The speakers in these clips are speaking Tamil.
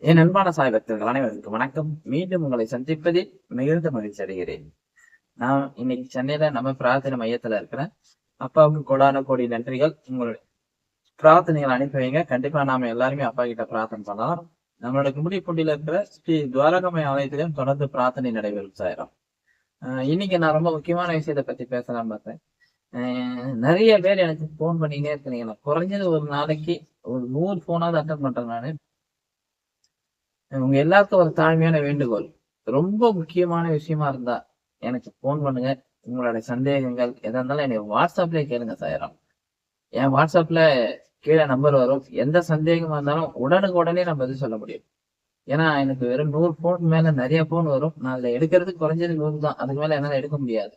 என் அன்பான சாய் பக்தர்கள் அனைவருக்கும் வணக்கம். மீண்டும் உங்களை சந்திப்பதில் மிகுந்த மகிழ்ச்சி அடைகிறேன். நான் இன்னைக்கு சென்னையில நம்ம பிரார்த்தனை மையத்துல இருக்கிறேன். அப்பாவுக்கு கோடான கோடி நன்றிகள். உங்களுடைய பிரார்த்தனைகள் அனுப்பி வைங்க. கண்டிப்பா நாம எல்லாருமே அப்பா கிட்ட பிரார்த்தனை பண்ணலாம். நம்மளோட கும்மிடிப்பூண்டியில இருக்கிற ஸ்ரீ துவாரகமய ஆலயத்திலும் தொடர்ந்து பிரார்த்தனை நடைபெறும் சாயிரம். இன்னைக்கு நான் ரொம்ப முக்கியமான விஷயத்த பத்தி பேசலாம்னு பார்த்தேன். நிறைய பேர் எனக்கு போன் பண்ணிக்கிட்டே இருக்கிறீங்க. குறைஞ்சது ஒரு நாளைக்கு ஒரு 100 போனாவது அட்டன் பண்றேன் நானு. உங்க எல்லாருக்கும் ஒரு தாழ்மையான வேண்டுகோள். ரொம்ப முக்கியமான விஷயமா இருந்தா எனக்கு போன் பண்ணுங்க. உங்களுடைய சந்தேகங்கள் எதா இருந்தாலும் எனக்கு வாட்ஸ்அப்லயே கேளுங்க சாயிரம். என் வாட்ஸ்அப்ல கீழே நம்பர் வரும். எந்த சந்தேகமா இருந்தாலும் உடனுக்குடனே நான் பதில் சொல்ல முடியும். ஏன்னா எனக்கு வெறும் 100 போன் மேல நிறைய போன் வரும். நான் அதுல எடுக்கிறதுக்கு குறைஞ்சது 100 தான். அதுக்கு மேல என்னால எடுக்க முடியாது.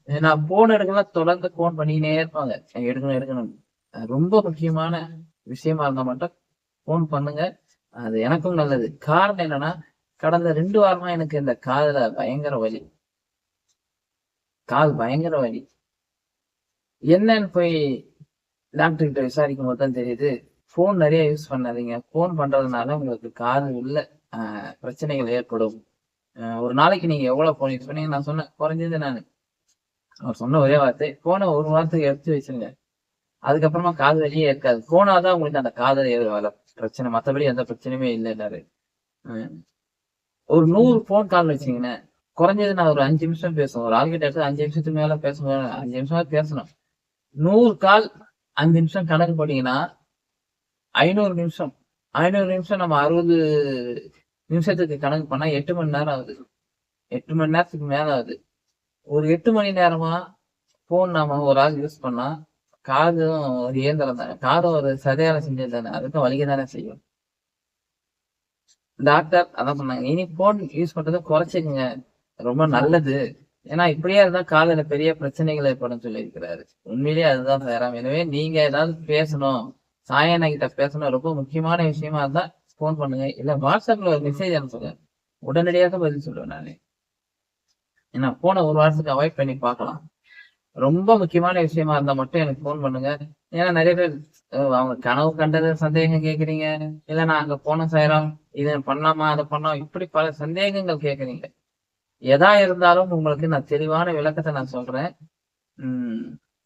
நான் போன் எடுக்கலாம் தொடர்ந்து போன் பண்ணிக்கினே இருப்பாங்க. எடுக்கணும் எடுக்கணும். ரொம்ப முக்கியமான விஷயமா இருந்தா மட்டும் போன் பண்ணுங்க. அது எனக்கும் நல்லது. காரணம் என்னன்னா, கடந்த 2 வாரமா எனக்கு இந்த காதுல பயங்கர வலி. காது பயங்கர வலி. என்னன்னு போய் டாக்டர் கிட்ட விசாரிக்கும் போது தான் தெரியுது. போன் நிறைய யூஸ் பண்ணாதீங்க. போன் பண்றதுனால உங்களுக்கு காது உள்ள பிரச்சனைகள் ஏற்படும். ஒரு நாளைக்கு நீங்க எவ்வளவு போன் யூஸ் பண்ணீங்க? நான் சொன்னேன் குறைஞ்சது அவர் சொன்ன ஒரே வார்த்தை, போனை ஒரு வாரத்துக்கு எடுத்து வச்சிருங்க. அதுக்கப்புறமா காது வலியே இருக்காது. போனாதான் உங்களுக்கு அந்த காதல் வர பிரச்சனை. மத்தபடி எந்த பிரச்சனையுமே இல்லைன்னாரு. ஒரு 100 போன் கால் வச்சீங்கன்னா குறைஞ்சது நான் ஒரு 5 நிமிஷம் பேசுவேன். ஒரு ஆள்கிட்ட எடுத்து 5 நிமிஷத்துக்கு மேல பேசணும். 5 நிமிஷம் பேசணும். 100 கால் 5 நிமிஷம் கணக்கு போட்டீங்கன்னா 500 நிமிஷம். 500 நிமிஷம் நம்ம 60 நிமிஷத்துக்கு கணக்கு பண்ணா 8 மணி நேரம் ஆகுது. 8 மணி நேரத்துக்கு மேல ஆகுது. ஒரு 8 மணி நேரமா போன் நாம ஒரு ஆள் யூஸ் பண்ணா காதும் ஒரு இயந்திரம் தானே. காதும் ஒரு சதையால செஞ்சது தானே. அதுக்கும் வலிக்க தானே செய்யும். டாக்டர் அதான் சொன்னாங்க, இனி போன் யூஸ் பண்றதை குறைச்சிக்கங்க, ரொம்ப நல்லது. ஏன்னா இப்படியே இருந்தா காலையில பெரிய பிரச்சனைகள் ஏற்படும் சொல்லி இருக்கிறாரு. உண்மையிலேயே அதுதான் சேராம. எனவே நீங்க ஏதாவது பேசணும், சாயண்ணா கிட்ட பேசணும், ரொம்ப முக்கியமான விஷயமா இருந்தா போன் பண்ணுங்க. இல்ல வாட்ஸ்அப்ல ஒரு மெசேஜ் அனுப்புங்க. உடனடியாக பதில் சொல்லுவேன் நானு. ஏன்னா போனை ஒரு வாரத்துக்கு அவாய்ட் பண்ணி பார்க்கலாம். ரொம்ப முக்கியமான விஷயமா இருந்தா மட்டும் எனக்கு போன் பண்ணுங்க. ஏன்னா நிறைய பேர் அவங்க கனவு கண்டது சந்தேகம் கேக்குறீங்க. இல்ல நான் அங்க போன சாயிரம் இதை பண்ணலாமா அதை பண்ணலாம், இப்படி பல சந்தேகங்கள் கேக்குறீங்க. எதா இருந்தாலும் உங்களுக்கு நான் தெளிவான விளக்கத்தை நான் சொல்றேன்.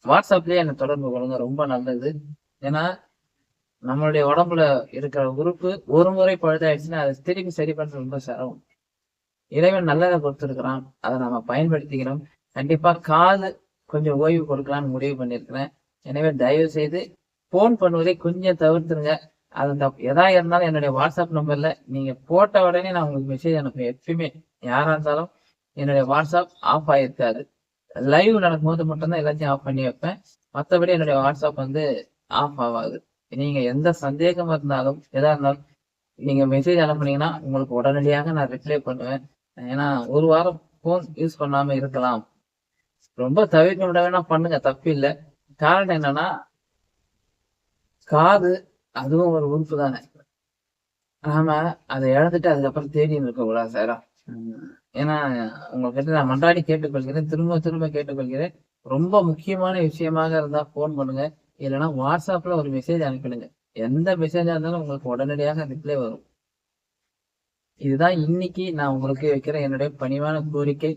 வாட்ஸ்அப்லயே என்னை தொடர்பு கொள்ளுங்க, ரொம்ப நல்லது. ஏன்னா நம்மளுடைய உடம்புல இருக்கிற உறுப்பு ஒரு முறை பழுதாயிடுச்சுன்னா அதை திருப்பி சரி பண்றது ரொம்ப சிரமம். இறைவன் நல்லதை கொடுத்துருக்கிறான், அதை நம்ம பயன்படுத்திக்கணும். கண்டிப்பா காது கொஞ்சம் ஓய்வு கொடுக்கலாம்னு முடிவு பண்ணிருக்கிறேன். எனவே தயவு செய்து போன் பண்ணுவதை கொஞ்சம் தவிர்த்துருங்க. அது எதா இருந்தாலும் என்னுடைய வாட்ஸ்அப் நம்பர்ல நீங்க போட்ட உடனே நான் உங்களுக்கு மெசேஜ் அனுப்புவேன். எப்பயுமே யாரா இருந்தாலும் என்னுடைய வாட்ஸ்அப் ஆஃப் ஆயிருக்காது. லைவ் நடக்கும்போது மட்டும்தான் எல்லாத்தையும் ஆஃப் பண்ணி வைப்பேன். மற்றபடி என்னுடைய வாட்ஸ்அப் ஆஃப் ஆகாது. நீங்க எந்த சந்தேகம் இருந்தாலும் எதா இருந்தாலும் நீங்க மெசேஜ் அனுப்புனீங்கன்னா உங்களுக்கு உடனடியாக நான் ரிப்ளை பண்ணுவேன். ஏன்னா ஒரு வாரம் போன் யூஸ் பண்ணாம இருக்கலாம். ரொம்ப தவிர்க்க விட வேணா பண்ணுங்க, தப்பு இல்லை. காரணம் என்னன்னா, காது அதுவும் ஒரு உறுப்பு தானே. நாம அதை இழந்துட்டு அதுக்கப்புறம் தேடி இருக்க கூடாது சாரா. ஏன்னா உங்ககிட்ட நான் மன்றாடி கேட்டுக்கொள்கிறேன், திரும்ப திரும்ப கேட்டுக்கொள்கிறேன். ரொம்ப முக்கியமான விஷயமாக இருந்தா போன் பண்ணுங்க. இல்லைன்னா வாட்ஸ்அப்ல ஒரு மெசேஜ் அனுப்பிடுங்க. எந்த மெசேஜா இருந்தாலும் உங்களுக்கு உடனடியாக ரிப்ளை வரும். இதுதான் இன்னைக்கு நான் உங்களுக்கு வைக்கிற என்னுடைய பணிவான கோரிக்கை.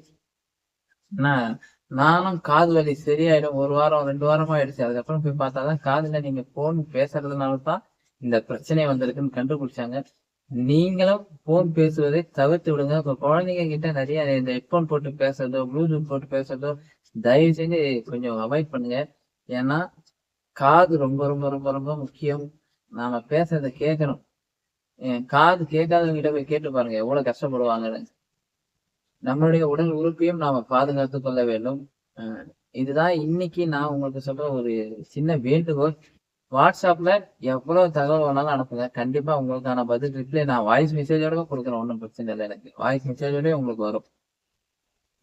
நானும் காது வலி சரியாயிடும் 1 வாரம் 2 வாரமா ஆயிடுச்சு. அதுக்கப்புறம் போய் பார்த்தாதான் காதுல நீங்க போன் பேசுறதுனாலதான் இந்த பிரச்சனை வந்திருக்குன்னு கண்டுபிடிச்சாங்க. நீங்களும் போன் பேசுவதை தவிர்த்து விடுங்க. இப்ப குழந்தைங்க கிட்ட நிறைய இந்த ஹெட்போன் போட்டு பேசுறதோ ப்ளூடூத் போட்டு பேசுறதோ தயவு செஞ்சு கொஞ்சம் அவாய்ட் பண்ணுங்க. ஏன்னா காது ரொம்ப ரொம்ப ரொம்ப ரொம்ப முக்கியம். நாம பேசுறதை கேட்கணும். காது கேட்காதவங்க கிட்ட போய் கேட்டு பாருங்க எவ்வளவு கஷ்டப்படுவாங்கன்னு. நம்மளுடைய உடல் உறுப்பையும் நாம பாதுகாத்துக் கொள்ள வேண்டும். இதுதான் இன்னைக்கு நான் உங்களுக்கு சொல்ற ஒரு சின்ன வேண்டுகோள். வாட்ஸ்அப்ல எவ்வளவு தகவல் வேணாலும் அனுப்புங்க. கண்டிப்பா உங்களுக்கான பதில் ரிப்ளை நான் வாய்ஸ் மெசேஜோட கொடுக்குறேன். ஒன்றும் பிரச்சனை இல்லை. எனக்கு வாய்ஸ் மெசேஜோடய உங்களுக்கு வரும்.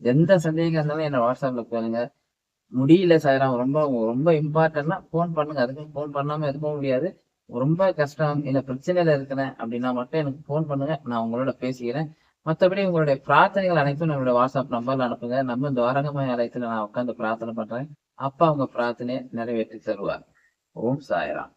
எந்த சந்தேகம் இருந்தாலும் என்ன வாட்ஸ்அப்ல கேளுங்க. முடியல சார், ரொம்ப ரொம்ப இம்பார்ட்டன்ட்னா போன் பண்ணுங்க. அதுக்கு போன் பண்ணாம இருக்கவும் முடியாது. ரொம்ப கஷ்டம் இல்ல பிரச்சனையில இருக்கிறேன் அப்படின்னா மட்டும் எனக்கு போன் பண்ணுங்க. நான் உங்களோட பேசிக்கிறேன். மற்றபடி உங்களுடைய பிரார்த்தனைகள் அனைத்தும் நம்மளுடைய வாட்ஸ்அப் நம்பர்ல அனுப்புங்க. நம்ம துவாரகமய ஆலயத்துல நான் உட்காந்து பிரார்த்தனை பண்றேன். அப்பா உங்க பிரார்த்தனையை நிறைவேற்றி தருவார். ஓம் சாய்ராம்.